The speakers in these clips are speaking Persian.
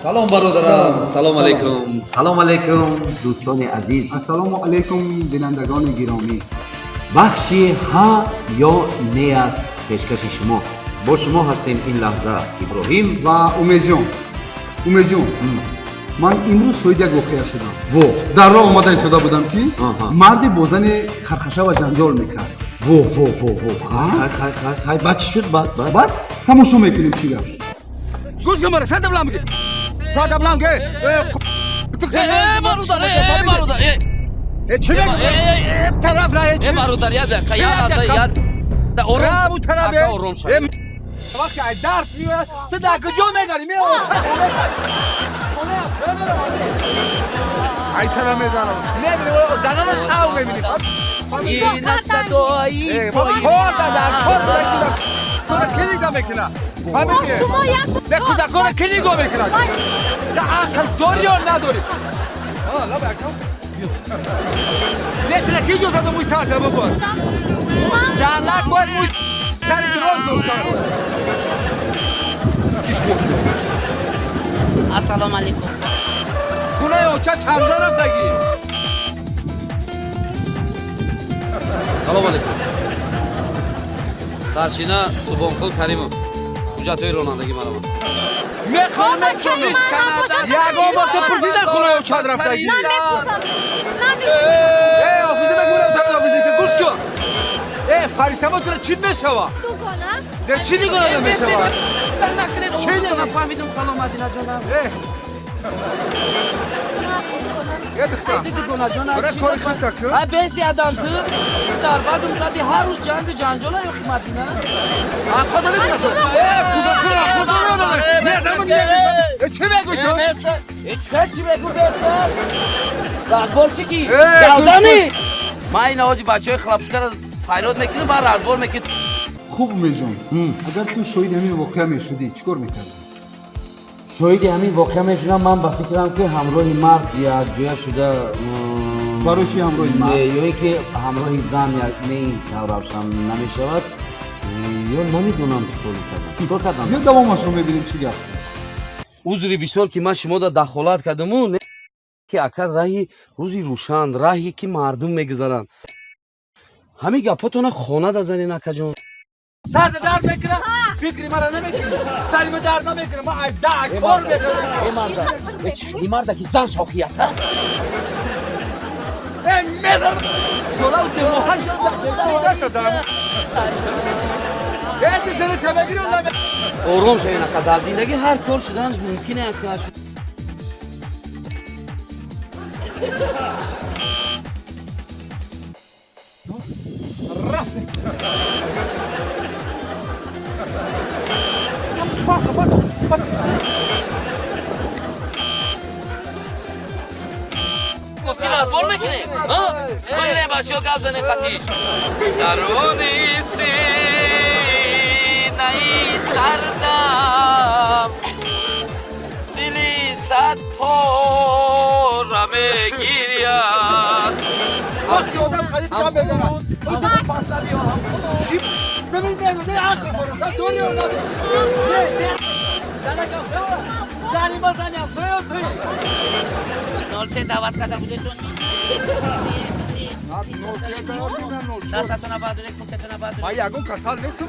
سلام برادرم. سلام علیکم. سلام علیکم دوستان عزیز. السلام علیکم بینندگان گرامی. بخش ها یا نه است پیشکش شما. با شما هستیم این لحظه ابراهیم و امید جان. من امروز شاهد یک واقعه شدم. در راه آمده ایستاده بودم که مردی با زن خرخشه و جنجال میکرد. خای بعد چی شد؟ بعد تماشا میکنیم چی گپ شد. گوش کن ساعت بلام که برادر چی میگی؟ طرف راه چی؟ برادر یاد اورم اون طرفه اورم شد وقتی درس میاد تو در کجا میگاری میاد ای طرف میزنم نمیدونی زنان شاو میبینی این صدایی با کار دادن تو رو کی نگاه میکنه فهمیدی به کودکان رو کی نگاه میکنه یا عقل داری یا نداری لا بکن نتره کی جو زدم موی سرده ببر زنک باید موی سر دراز دوستان السلام علیکم خونه اوچه چمزه رفتگی سلام علیکم. старшина субонқул каримов ҳуҷҷатҳои ронандагӣ маравад. мехоҳам чо мисканад ягон бор ту пурсида хона чад рафтагӣ офизе мегӯрам тари офизе ки гӯш кун фариштамо тура чит мешава чӣ дигона намешава нафаҳмидам салом мадина ҷонам кори кунта кун беси адам ту дар бадум зади ҳар рӯз ҷангу ҷанҷола ёхи мадина хода мекунаса чӣ мегӯ ту чӣ мегӯ беса разборши ки гавдани ман ин ҳоҷи бачаҳои хлапушкара файрод мекунӣ ба разбор мекунӣ خوب امید جان اگر تو شاهد همین واقعه میشدی چیکار میکردی؟ шоҳиди ҳамин воқеа мешудам. ман ба фикрам ки ҳамроҳи мард якҷоя шуда برای چی همراهی مرد؟ ё ин ки ҳамроҳи зан не ин тавравшам намешавад ё намедонам чикор кардам. یا دوامش رو میبینیم چی گپ شد. узри бисёр ки ман шумода дахолат кардаму ки акар раҳи рӯзи рӯшан раҳе ки мардум мегузаранд ҳамин гапотона хона дазанен акаҷон. سر درد میکنم فکری مرا نمیکنی سریم درد نمیکنم ما ای ده کار میکنم چی مرده که زن شاخیت ها؟ میدم سولا و دموهر شد دارم یکی زنی تبگیر رو نمی آرام شوین اکا در زندگی هر کار شدنش ممکنه اکا شد. رفتیم گفتی رازبار میکنه بایره بچه ها گل زنه خطیش درونی سینه‌ای سردم دلی صد پاره میگیرید وقتی آدم خدید کام بزنم پاستا بیا هم ببین نه عقل برو دوری رو نداری زنکم فیوه زنی با زنی هم فیوه توی نول سه دعوت کرده بودتون دستتون نبرداری کمتتون نبرداری من یکم کسال نیستم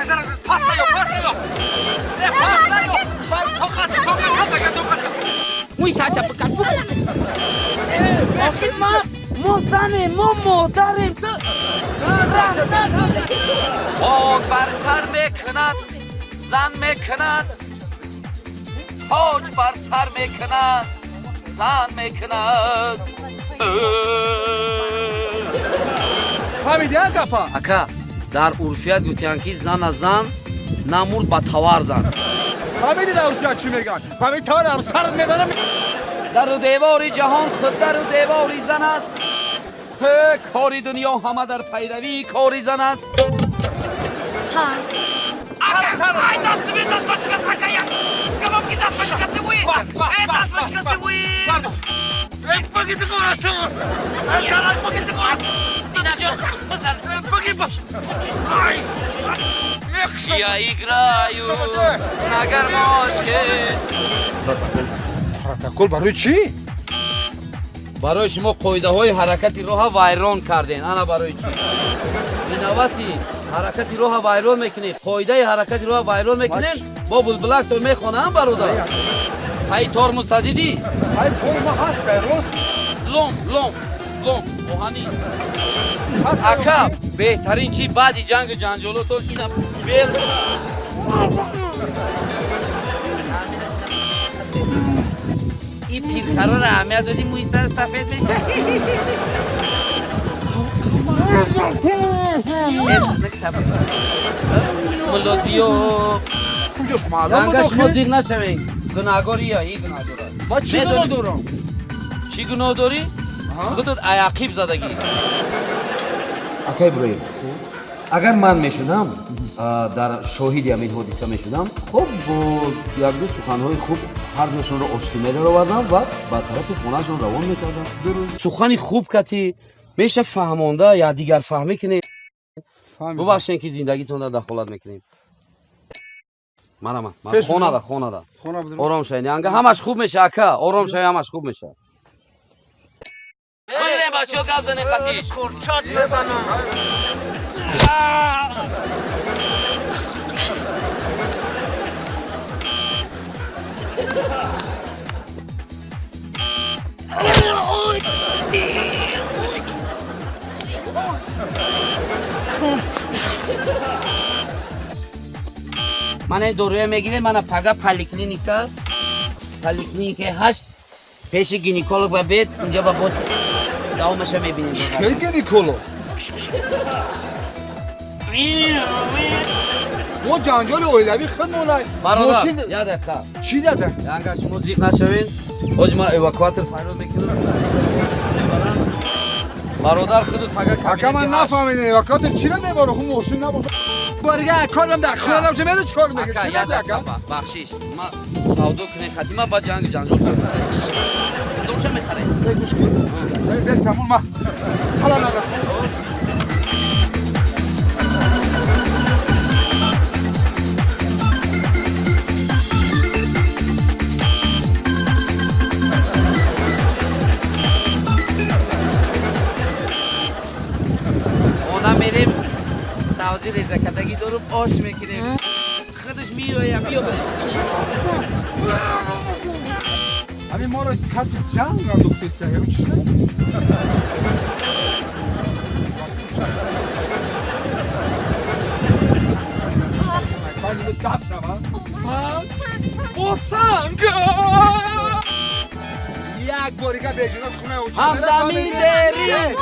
زن پاستا یا تو خواهد موی سرچه بکن آخی ما زنیم ما مادریم تو خاک بر سر میکند زن میکند تاج بر سر میکند زن میکند فهمیدی ها گفا اکا در عرفیت گفتیان که زن از زن نمورد با توار زن. فهمیدی در عرفیت چی میگن؟ فهمیدی توار هم سرد میزنم در و دیواری جهان خود در و دیواری زن است کاری دنیا همه در پیروی کاری زن است ای دست بین دست باشکست اکایی کمام کی دست باشکسته بوی دست باشکسته بوی بگی دکورا تو سرک بگی دکورا دینا جان بزن بگی باش میکشم Я играю на гармошке. протокол برای چی؟ барои шумо қоидаҳои ҳаракати роҳа вайрон карден. Ана барои чӣ? Инавати ҳаракати роҳа вайрон мекунед. Қоидаи ҳаракати роҳа вайрон мекунед. Бо булбулактон мехонам бародар. Ҳай тормузта дидӣ? های پول ما هست راست лом оҳанӣ. Ака, беҳтарин чӣ баъди ҷангу ҷанҷолотон ина бел این پیرخرا رو اهمیت دادی موی سر سفید بشه ملازیو کجاش معلوم رنگش بود ما که زیر نشوین گناهگاری یا این گناه دارد ما چی گناه دارم؟ چی گناه داری؟ خودت عیاقیب زدگی акай иброҳим агар ман мешудам дар шоҳиди ҳамин ҳодиса мешудам хуб бо якду суханҳои хуб ҳар душонро ошти медаровардам ва ба тарафи хонаашон равон мекардам. сухани хуб кати меша фаҳмонда я дигар фаҳмӣ кунем бубахшем ки зиндагитонда дахолат мекунем манама хонада خانه بدون ором шавед анга ҳамаш хуб меша ака ором шавед ҳамаш хуб меша بگیریم بچه ها گل زنیم قطیش من این دوروی میگیره من پگا پلیکلینیکا 8 پیش گینیکولوگ و بیت اونجا با بود دوامش میبینیم کی گینیکولوگ و جنجال اولوی خودمونای برادر یاد اکا چی داده؟ یانگا شما زیق نشوین حاج ما اواکواتر فایرال میکنم برادر خودت پگا کابینت اگه من نفهمیدم وقتی چی رو میباره خب ماشین نباشه بارگاه کارم در خونه نمیشه میده چیکار میگه اکا چی یاد داده اکا اگه بخشیش ما سودو کنه خاتمه با جنجال کنیم دوشه میخریم گوش کن بیت تموم ما حالا نرسیم میریم سازی ریزکدگی دارم آش میکنیم خودش میوه بیا بریم همین ما رو کسی جنگ را دکتیسته یا چی یک باریگه بجنات خونه او چه همدمی داری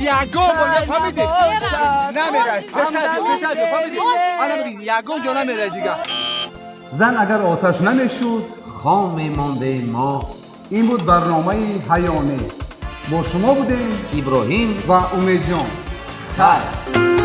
یگون باید فهمیدی نمیره پسر فهمیدی انا بگید یگون جا نمیره دیگه زن اگر آتش نمیشد خام میمانده ما. این بود برنامه حیانه. با شما بودیم иброҳим و امید جان. خیر